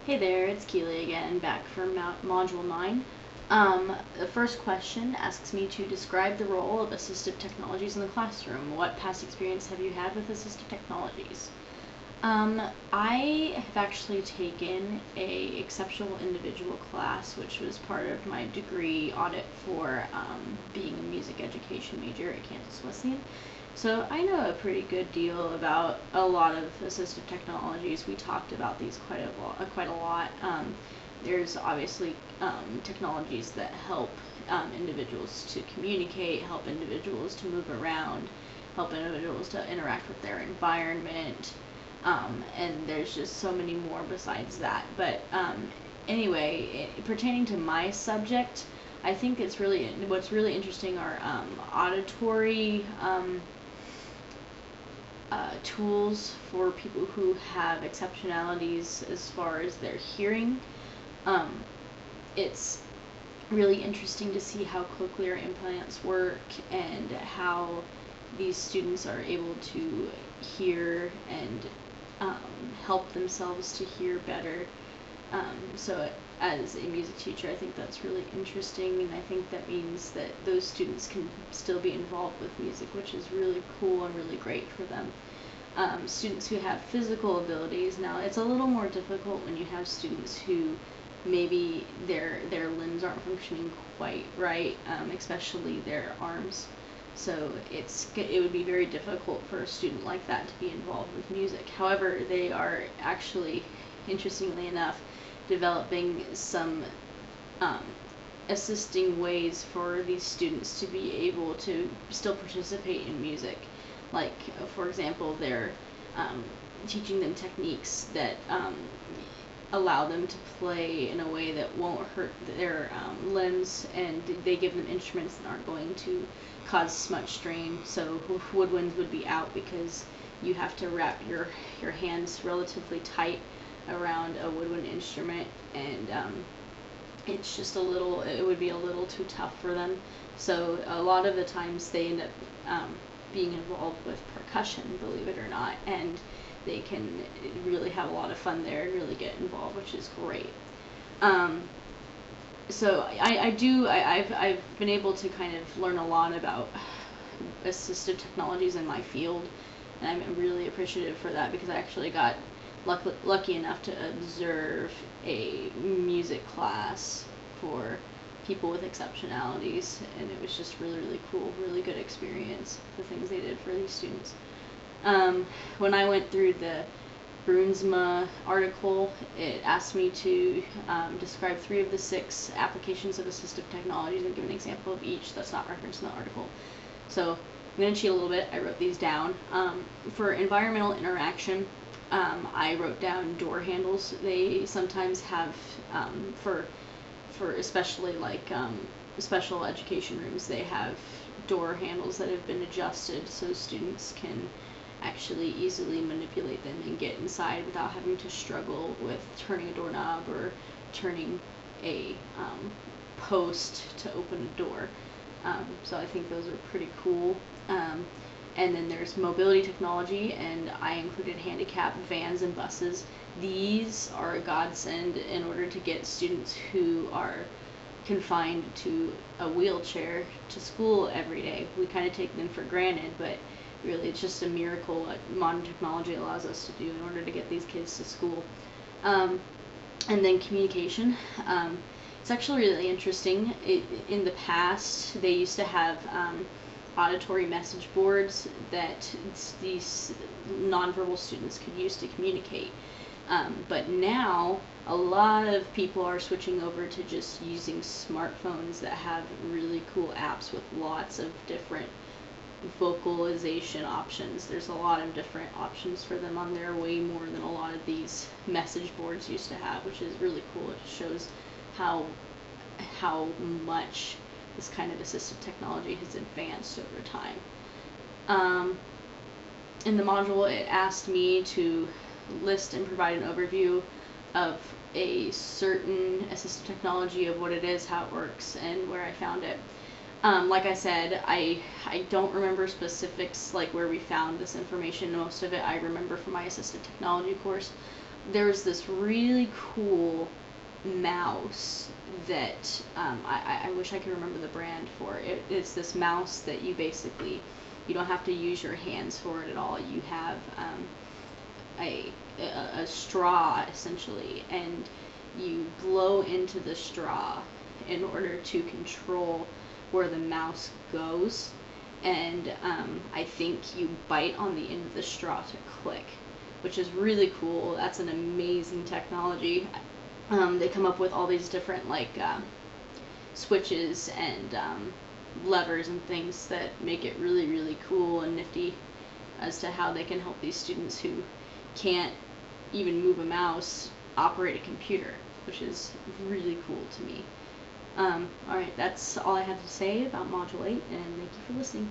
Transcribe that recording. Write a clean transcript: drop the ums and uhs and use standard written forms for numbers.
Hey there, it's Keely again, back from Module 9. The first question asks me to describe the role of assistive technologies in the classroom. What past experience have you had with assistive technologies? I have actually taken a exceptional individual class, which was part of my degree audit for being a music education major at Kansas Wesleyan. So I know a pretty good deal about a lot of assistive technologies. We talked about these quite a lot. There's obviously technologies that help individuals to communicate, help individuals to move around, help individuals to interact with their environment, and there's just so many more besides that. But anyway, pertaining to my subject, I think what's really interesting are auditory tools for people who have exceptionalities as far as their hearing. Um, it's really interesting to see how cochlear implants work and how these students are able to hear and help themselves to hear better. So as a music teacher, I think that's really interesting, and I think that means that those students can still be involved with music, which is really cool and really great for them. Students who have physical abilities, now it's a little more difficult when you have students who maybe their limbs aren't functioning quite right, especially their arms. So it would be very difficult for a student like that to be involved with music. However, they are actually, interestingly enough, developing some um, assisting ways for these students to be able to still participate in music. Like, for example, they're um, teaching them techniques that allow them to play in a way that won't hurt their limbs, and they give them instruments that aren't going to cause much strain. So woodwinds would be out because you have to wrap your hands relatively tight around a woodwind instrument, and it's just it would be a little too tough for them. So a lot of the times they end up being involved with percussion, believe it or not, and they can really have a lot of fun there and really get involved, which is great. Um, so I've been able to kind of learn a lot about assistive technologies in my field, and I'm really appreciative for that because I actually got lucky enough to observe a music class for people with exceptionalities, and it was just really cool, really good experience, the things they did for these students. When I went through the Bruinsma article, it asked me to describe 3 of the 6 applications of assistive technologies and give an example of each that's not referenced in the article. So I'm going to cheat a little bit. I wrote these down. For environmental interaction, I wrote down door handles. They sometimes have, for especially like special education rooms, they have door handles that have been adjusted so students can actually easily manipulate them and get inside without having to struggle with turning a doorknob or turning a post to open a door. So I think those are pretty cool. And then there's mobility technology, and I included handicap vans and buses. These are a godsend in order to get students who are confined to a wheelchair to school every day. We kind of take them for granted, but really it's just a miracle what modern technology allows us to do in order to get these kids to school. And then communication. It's actually really interesting. In the past, they used to have auditory message boards that these nonverbal students could use to communicate. But now, a lot of people are switching over to just using smartphones that have really cool apps with lots of different vocalization options. There's a lot of different options for them on there, way more than a lot of these message boards used to have, which is really cool. It shows how much this kind of assistive technology has advanced over time. In the module, it asked me to list and provide an overview of a certain assistive technology, of what it is, how it works, and where I found it. Like I said, I don't remember specifics like where we found this information. Most of it I remember from my assistive technology course. there's this really cool mouse that I wish I could remember the brand for it. It's this mouse that you basically, you don't have to use your hands for it at all. You have a, a straw essentially, and you blow into the straw in order to control where the mouse goes. And I think you bite on the end of the straw to click, which is really cool. That's an amazing technology. They come up with all these different switches and levers and things that make it really, really cool and nifty as to how they can help these students who can't even move a mouse operate a computer, which is really cool to me. Alright, that's all I have to say about Module 8, and thank you for listening.